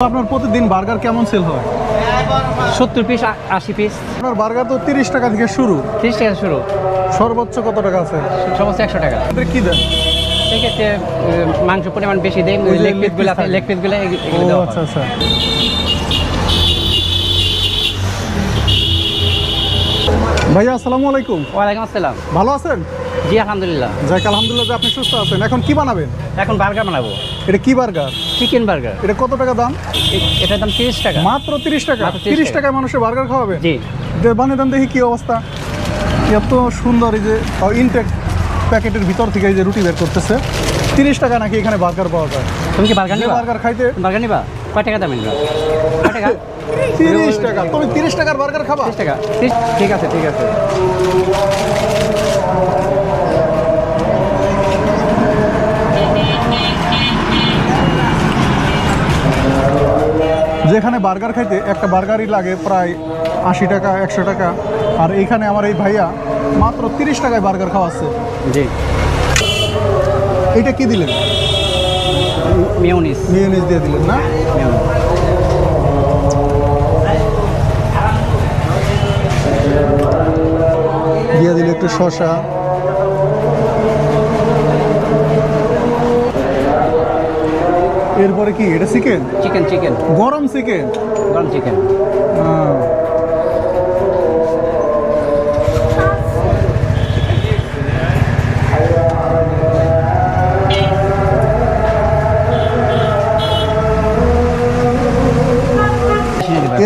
আপনার প্রতিদিন বার্গার কেমন সেল হয়? 70 পিস 80 পিস। আপনার বার্গার তো 30 টাকা থেকে শুরু। 30 টাকা শুরু, সর্বোচ্চ কত টাকা আছে? সর্বোচ্চ 100 টাকা। আপনাদের কি দেন? সেক্ষেত্রে মাংস পরিমাণ বেশি দেয়, ওই যে লেগ পিসগুলো আছে, লেগ পিসগুলো ও এগুলো দেওয়া আচ্ছা হয়। আচ্ছা। ভাইয়া আসসালামু আলাইকুম। ওয়ালাইকুম আসসালাম। ভালো আছেন? জি আলহামদুলিল্লাহ। যাক আলহামদুলিল্লাহ যে আপনি সুস্থ আছেন। এখন কি বানাবেন? এখন বার্গার বানাবো, এটা কি বার্গার? Chicken burger. এটা কত টাকা দাম? এটার দাম 30 টাকা। মাত্র 30 টাকা। মাত্র 30 30 টাকায় মানুষের বার্গার খাওয়াবেন? জি। বানিয়ে দেন দেখি কি অবস্থা। এত সুন্দর, এই যে ইনটেক প্যাকেটের ভিতর থেকে এই যে রুটি বের করতেছে। 30 টাকা নাকি এখানে বার্গার পাওয়া যায়? তুমি কি বার্গার নিবা? বার্গার খাইতে বার্গার নিবা? কয় টাকা দাম নিবা? কয় টাকা? 30 টাকা। তুমি 30 টাকার বার্গার খাবা? 30 টাকা। ঠিক আছে ঠিক আছে। যেখানে বার্গার খাইতে একটা বার্গারই লাগে প্রায় 80 টাকা 100 টাকা, আর এইখানে আমার এই ভাইয়া মাত্র 30 টাকায় বার্গার খাওয়াচ্ছে। জি। এইটা কি দিলেন? মেয়োনিজ। মেয়োনিজ দিয়ে দিলেন না? দিয়ে দিল একটু শসা। এরপরে কি এটা? চিকেন? চিকেন চিকেন গরম চিকেন। গরম চিকেন।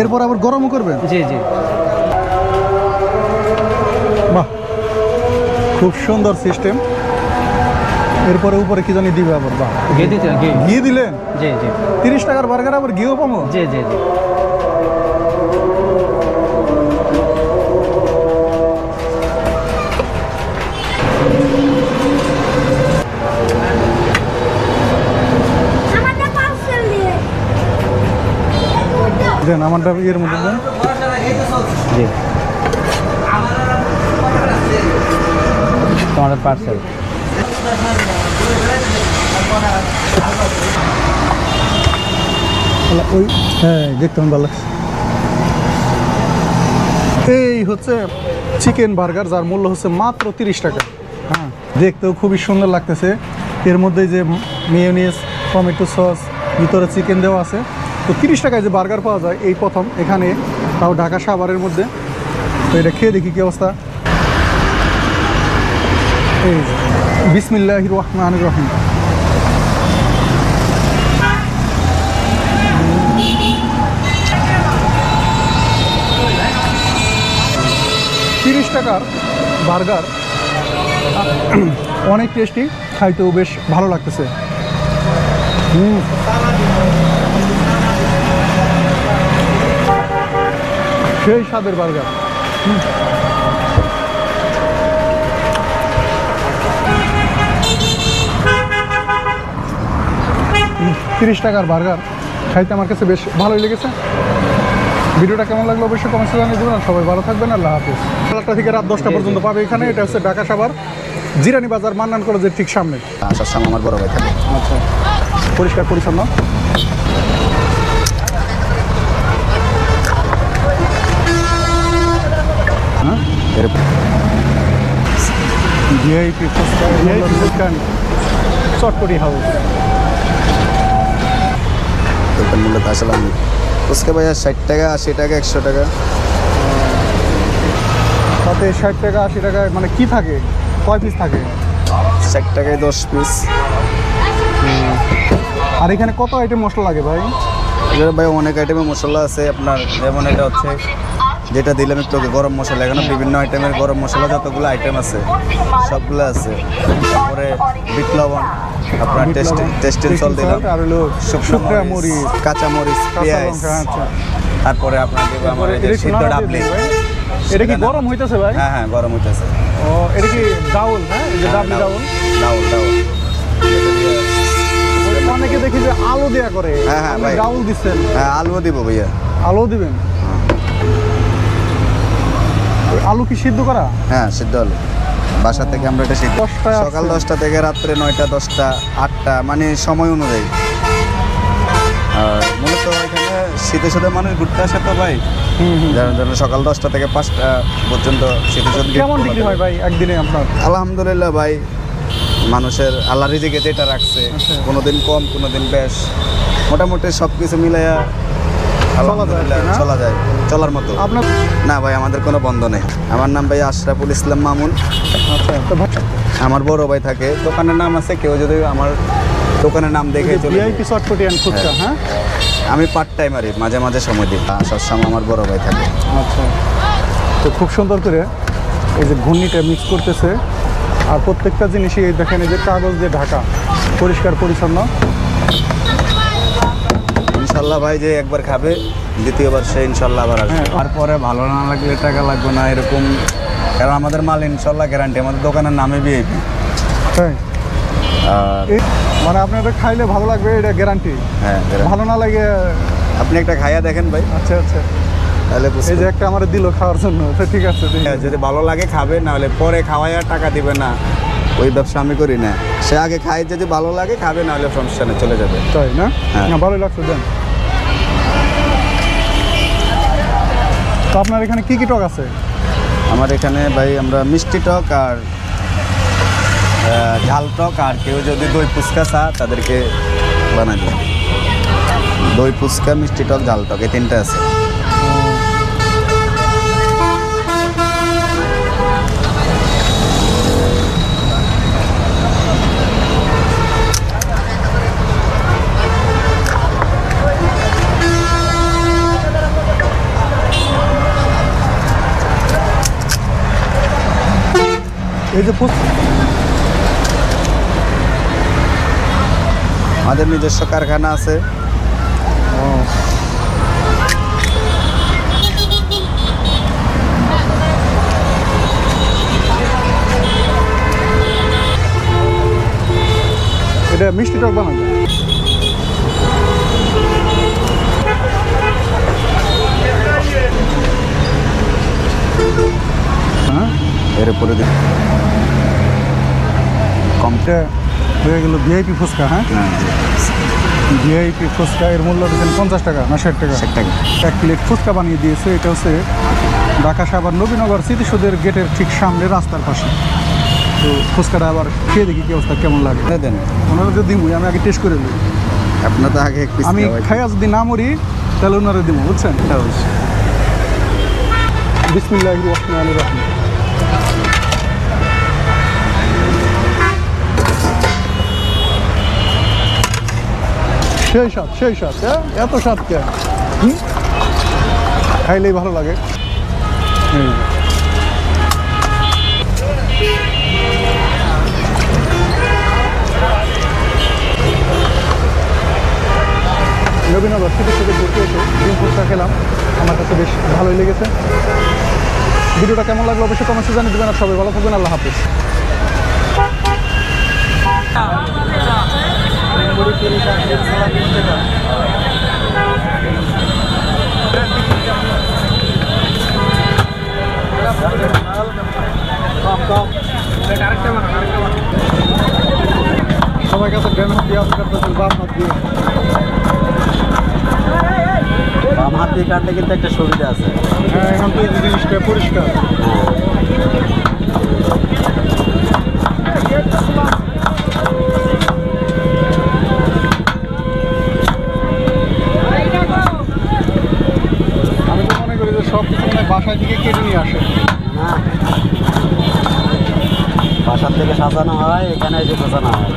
এরপর আবার গরমও করবেন? জি জি। বাহ, খুব সুন্দর সিস্টেম। এরপরে উপরে কি জানি দিবে আবার? বাহ, ঘি দিতে ঘি দিলেন? জি জি। 30 টাকার বার্গার আবার ঘিও পাবো? জি জি জি। দেন আমারটা এর মধ্যে দেন। জি। তোমার পার্সেল। ওই হ্যাঁ, দেখতে আমার ভালো লাগছে। এই হচ্ছে চিকেন বার্গার, যার মূল্য হচ্ছে মাত্র 30 টাকা। হ্যাঁ, দেখতেও খুবই সুন্দর লাগতেছে। এর মধ্যে যে মেয়োনিজ, টমেটো সস, ভিতরে চিকেন দেওয়া আছে। তো 30 টাকায় যে বার্গার পাওয়া যায় এই প্রথম এখানে, তাও ঢাকা সাভারের মধ্যে। তো এটা খেয়ে দেখি কি অবস্থা। এই বিসমিল্লাহির রহমানির রহিম। টাকার বার্গার অনেক টেস্টি, খাইতেও বেশ ভালো লাগতেছে। সেই স্বাদের বার্গার। 30 টাকার বার্গার খাইতে আমার কাছে বেশ ভালোই লেগেছে। ভিডিওটা কেমন লাগলো অবশ্যই কমেন্টে জানিয়ে দেবেন। আর সবাই ভালো থাকবেন। আল্লাহ হাফেজ। 9টা থেকে রাত 10টা পর্যন্ত পাবে এখানে। এটা হচ্ছে ঢাকা সাভার জিরানি বাজার, মান্নান কলেজের ঠিক সামনে। আসার সময় আমার বড় ভাই থাকে। আচ্ছা, পরিষ্কার পরিচ্ছন্ন। হ্যাঁ, ভিআইপি চটপটি হাউস। দোকান মূল্য আসলাম ফুচকা ভাইয়া 60 টাকা 80 টাকা 100 টাকা। তাতে 60 টাকা 80 টাকায় মানে কি থাকে? কয় পিস থাকে? 60 টাকায় 10 পিস। আর এখানে কত আইটেম মশলা লাগে ভাই? এখানে ভাই অনেক আইটেমের মশলা আছে আপনার, যেমন এটা হচ্ছে যেটা দিলাম একটু গরম মশলা। এখানে বিভিন্ন আইটেমের গরম মশলা যতগুলো আইটেম আছে সবগুলো আছে। তারপরে বিট লবণ, আপনার টেস্টিং সল দিলাম, আর হলো শুকনা মরিচ, কাঁচা মরিচ, পেঁয়াজ। আচ্ছা, তারপরে আপনার দেবো আমার এই যে সিদ্ধ ডাবলি। এটা কি গরম হইতেছে ভাই? হ্যাঁ হ্যাঁ, গরম হইতেছে। ও, এটা কি ডাউল? হ্যাঁ, এই যে ডাবলি ডাউল। ডাউল ডাউল। অনেকে দেখি যে আলু দেয়া করে। হ্যাঁ হ্যাঁ ভাই, ডাউল দিচ্ছেন? হ্যাঁ আলুও দিব ভাইয়া। আলু দিবেন? আলু কি সিদ্ধ করা? হ্যাঁ, সিদ্ধ আলু। বাসা থেকে আমরা এটা শিখি সকাল 10টা থেকে রাত্রে 9টা 10টা 8টা, মানে সময় অনুযায়ী। আর মূলত এখানে শীতে শীতে মানুষ ঘুরতে আসে তো ভাই, যার জন্য সকাল 10টা থেকে 5টা পর্যন্ত শীতে শীতে কেমন বিক্রি হয় ভাই একদিনে আপনার? আলহামদুলিল্লাহ ভাই, মানুষের আল্লাহ রিজিকে যেটা রাখছে, আচ্ছা। কোনোদিন কম কোনোদিন বেশ, মোটামুটি সব কিছু মিলাইয়া আলহামদুলিল্লাহ না? চলা যায়, চলার মতো। আপনার না ভাই, আমাদের কোনো বন্ধ নেই। আমার নাম ভাই আশরাফুল ইসলাম মামুন। আচ্ছা, তো ভাই আমার বড় ভাই থাকে, দোকানের নাম আছে, কেউ যদি আমার দোকানের নাম দেখে চলে যায়। ভিআইপি চটপটি অ্যান্ড ফুচকা, হ্যাঁ? আমি পার্ট টাইমারই, মাঝে মাঝে সময় দিই, আসার সময় আমার বড় ভাই থাকে। আচ্ছা, তো খুব সুন্দর করে এই যে ঘূর্ণিটা মিক্স করতেছে, আর প্রত্যেকটা জিনিসই এই দেখেন এই যে কাগজ দিয়ে ঢাকা, পরিষ্কার পরিচ্ছন্ন। ইনশাল্লাহ ভাই, যে একবার খাবে দ্বিতীয়বার সে ইনশাল্লাহ আবার আসবে। হ্যাঁ। তারপরে ভালো না লাগলে টাকা লাগবে না এরকম, কারণ আমাদের মাল ইনশাল্লাহ গ্যারান্টি, আমাদের দোকানের নামে ভিআইপি। তাই আর মানে আপনাদের খাইলে ভালো লাগবে, এটা গ্যারান্টি। হ্যাঁ, guarantee। ভালো না লাগে আপনি একটা খাইয়া দেখেন ভাই, আচ্ছা আচ্ছা, তাহলে এই যে বুঝবেন। একটা আমার দিল খাওয়ার জন্য, তো ঠিক আছে দেখি। হ্যাঁ, যদি ভালো লাগে খাবে, না হলে পরে খাওয়াইয়া টাকা দিবে না, ওই ব্যবসা আমি করি না। সে আগে খাই, যদি ভালো লাগে খাবে, না হলে সমস্যা নেই, চলে যাবে। তাই না? হ্যাঁ। না, ভালোই লাগছে, দেন। তো আপনার এখানে কি কি টক আছে? আমার এখানে ভাই আমরা মিষ্টি টক আর ঝাল টক, আর কেউ যদি দই ফুচকা চা তাদেরকে বানাই দেয়। দই ফুচকা, মিষ্টি টক, ঝাল টক, এই তিনটা আছে। এই যে আমাদের নিজস্ব কারখানা আছে। এটা মিষ্টি টক বানানো যায়। হ্যাঁ, এর উপরে এটা হয়ে গেল ভিআইপি ফুচকা। হ্যাঁ, ভিআইপি ফুচকা, এর মূল্য দিয়েছেন 50 টাকা না 60 টাকা? 60 টাকা। এক প্লেট ফুচকা বানিয়ে দিয়েছে। এটা হচ্ছে ঢাকা সাভার নবীনগর স্মৃতিসৌধের গেটের ঠিক সামনে, রাস্তার পাশে। তো ফুচকাটা আবার খেয়ে দেখি কি অবস্থা, কেমন লাগে। দেন, ওনারা যদি দিবই, আমি আগে টেস্ট করে নিই। আপনার তো আগে এক পিস আমি খাইয়া যদি না মরি তাহলে ওনারা দিব, বুঝছেন? বিসমিল্লাহির রহমানির রহিম। সেই স্বাদ, সেই স্বাদ। হ্যাঁ, এত স্বাদ কে? খাইলেই ভালো লাগে। নবীনগর থেকে ঘুরতে এসে ডিম ফুচকা খেলাম, আমার কাছে বেশ ভালোই লেগেছে। ভিডিওটা কেমন লাগলো অবশ্যই কমেন্টে জানিয়ে দেবেন। আর সবাই ভালো থাকবেন, আল্লাহ হাফিজ। সবাই কাছে ড্যান হাত দিয়ে আপনি কাটতেছেন, বাম হাত দিয়ে। বাম হাত দিয়ে কাটলে কিন্তু একটা সুবিধা আছে। হ্যাঁ, এখন তো এই জিনিসটা পরিষ্কার। আমি তো মনে করি যে সব কিছু মানে বাসায় থেকে কেটে নিয়ে আসে। না, বাসার থেকে সাজানো হয়, এখানে এসে সাজানো হয়।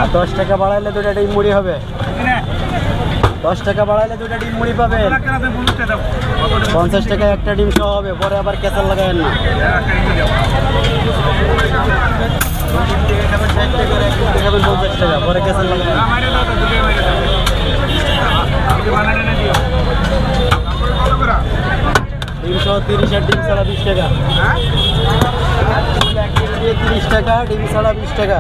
আর 10 টাকা বাড়াইলে দুটা ডিম মুড়ি হবে। 10 টাকা বাড়াইলে দুটা ডিম মুড়ি পাবেন। 50 টাকা একটা ডিম সহ হবে, পরে আবার কেসাল লাগাবেন না। দেখাবেন 50 টাকা পরে কেসের লাগবে 330 আর ডিম ছাড়া 20 টাকা 30 টাকা ডিম ছাড়া 20 টাকা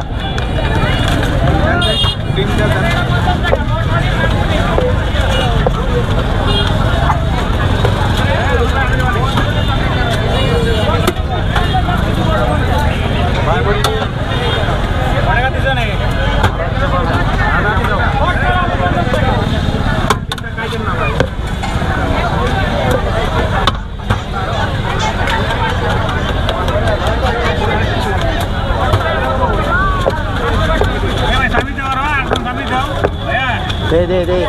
दे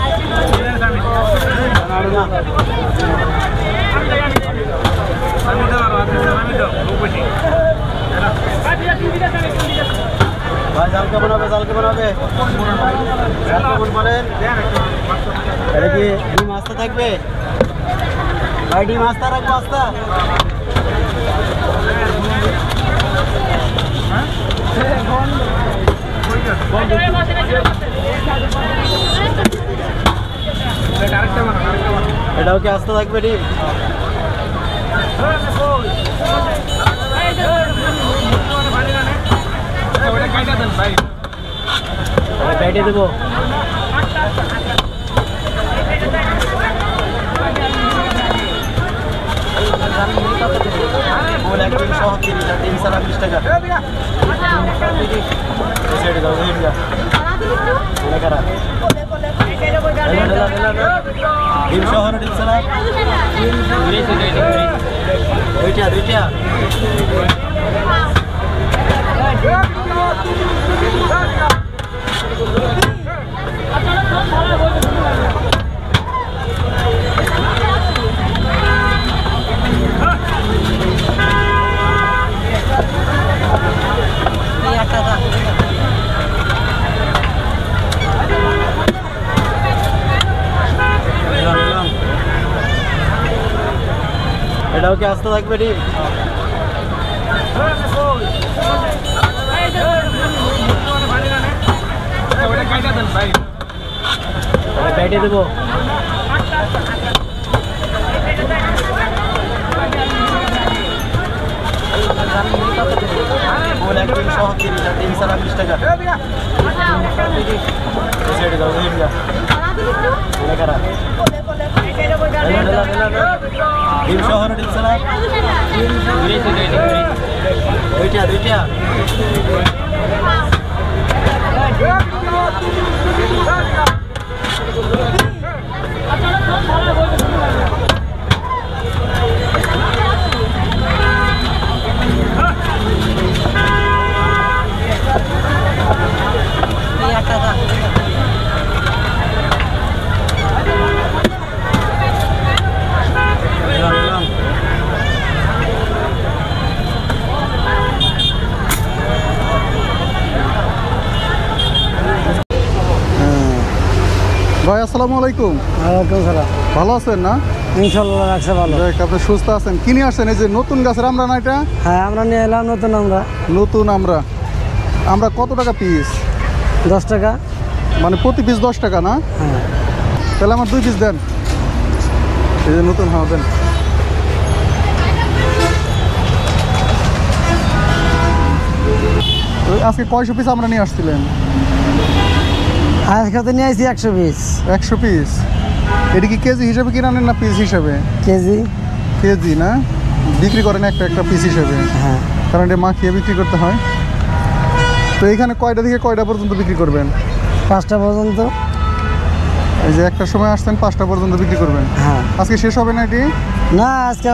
भाई जाल के बनाबे বলেন এটা কি ডিম আস্তা থাকবে ভাই ডিম আস্তা রাখবো আস্তা এটাও কি আস্তা থাকবে ডিম কেটে দেবো ডিম ছাড়া 20 টাকা ডিম শহর ডিম ছাড়া দুইটা এটাও কি আস্তে থাকবে ডিম কেটে দেবো ডিম ছাড়া 20 টাকা ডিম শহর ডিম ছাড়া দুইটা ভাই আসসালামু আলাইকুম। ওয়ালাইকুম সালাম। ভালো আছেন না? ইনশাআল্লাহ রাখছে ভালো। দেখ আপনি সুস্থ আছেন। কিনে আসছেন এই যে নতুন গাছের আমরা না এটা? হ্যাঁ আমরা নিয়ে এলাম নতুন আমরা কত টাকা পিস? 10 টাকা। মানে প্রতি পিস 10 টাকা না? হ্যাঁ। তাহলে আমার 2 পিস দেন। এই যে নতুন হ্যাঁ দেন। আজকে কয়শো পিস আমরা নিয়ে আসছিলেন? আজকে তো নিয়ে আসছি 100 পিস। 100 পিস। এটা কি কেজি হিসাবে কিনে আনেন না পিস হিসাবে? কেজি না, বিক্রি করেন একটা পিস হিসাবে? হ্যাঁ। কারণ এটা মাখিয়ে বিক্রি করতে হয়। তো এখানে কয়টা থেকে কয়টা পর্যন্ত বিক্রি করবেন? 5টা পর্যন্ত। এই যে একটার সময় আসছেন 5টা পর্যন্ত বিক্রি করবেন? হ্যাঁ। আজকে শেষ হবে না এটি? না আজকে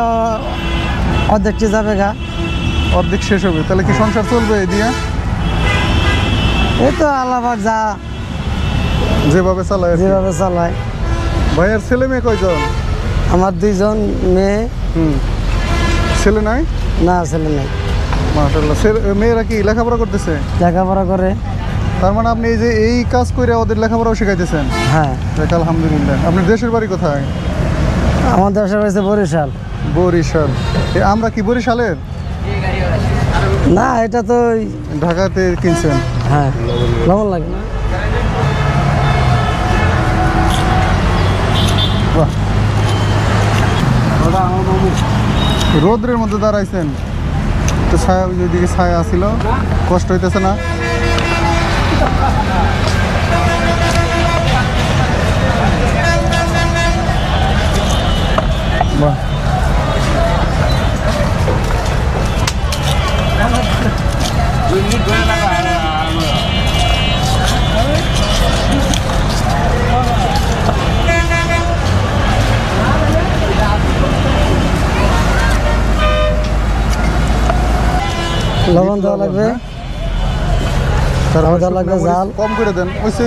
অর্ধেকটি যাবে গা। অর্ধেক শেষ হবে, তাহলে কি সংসার চলবে এই দিয়ে? এই তো আল্লাহ পাক যা যেভাবে চালায়। ভাইয়ের ছেলে মেয়ে কয়জন? আমার 2 জন মেয়ে। ছেলে নাই? না ছেলে নেই। মাশাআল্লাহ। মেয়েরা কি লেখাপড়া করতেছে? লেখাপড়া করে। তার মানে আপনি এই যে এই কাজ করে ওদের লেখাপড়াও শেখাইতেছেন? হ্যাঁ। দেখ আলহামদুলিল্লাহ। আপনার দেশের বাড়ি কোথায়? আমার দেশের বাড়ি বরিশাল। আমরা কি বরিশালের? না এটা তো ঢাকাতে কিনছেন? হ্যাঁ লবণ লাগে না। বাহ, রোদ্রের মধ্যে দাঁড়াইছেন তো, ছায়া ওইদিকে ছায়া আসছিল, কষ্ট হইতেছে না? বাহ, লবণ দেওয়া লাগবে, তারপর দেওয়া লাগবে শুকনো মরিচ জাল। কম করে দেন। ওইসে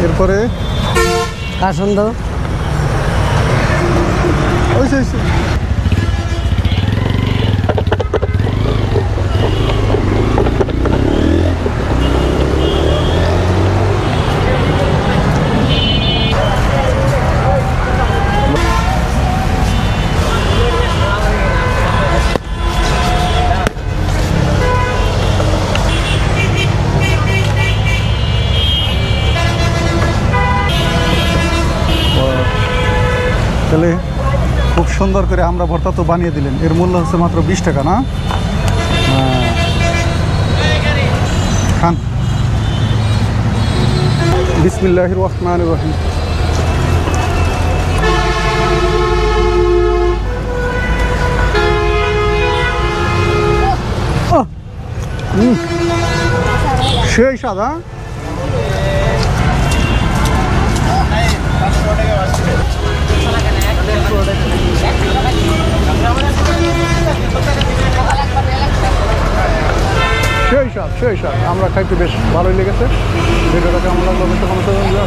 এরপরে কাসুন্দ, ওইসে তাহলে খুব সুন্দর করে আমরা ভর্তা তো বানিয়ে দিলেন। এর মূল্য হচ্ছে মাত্র 20 টাকা না? খান। বিসমিল্লাহির রহমানির রহিম। সেই সাদা সেই স্বাদ। আমরা খাইতে বেশ ভালোই লেগেছে। ভিডিওটা কেমন লাগলো অবশ্যই কমেন্টে জানাবেন।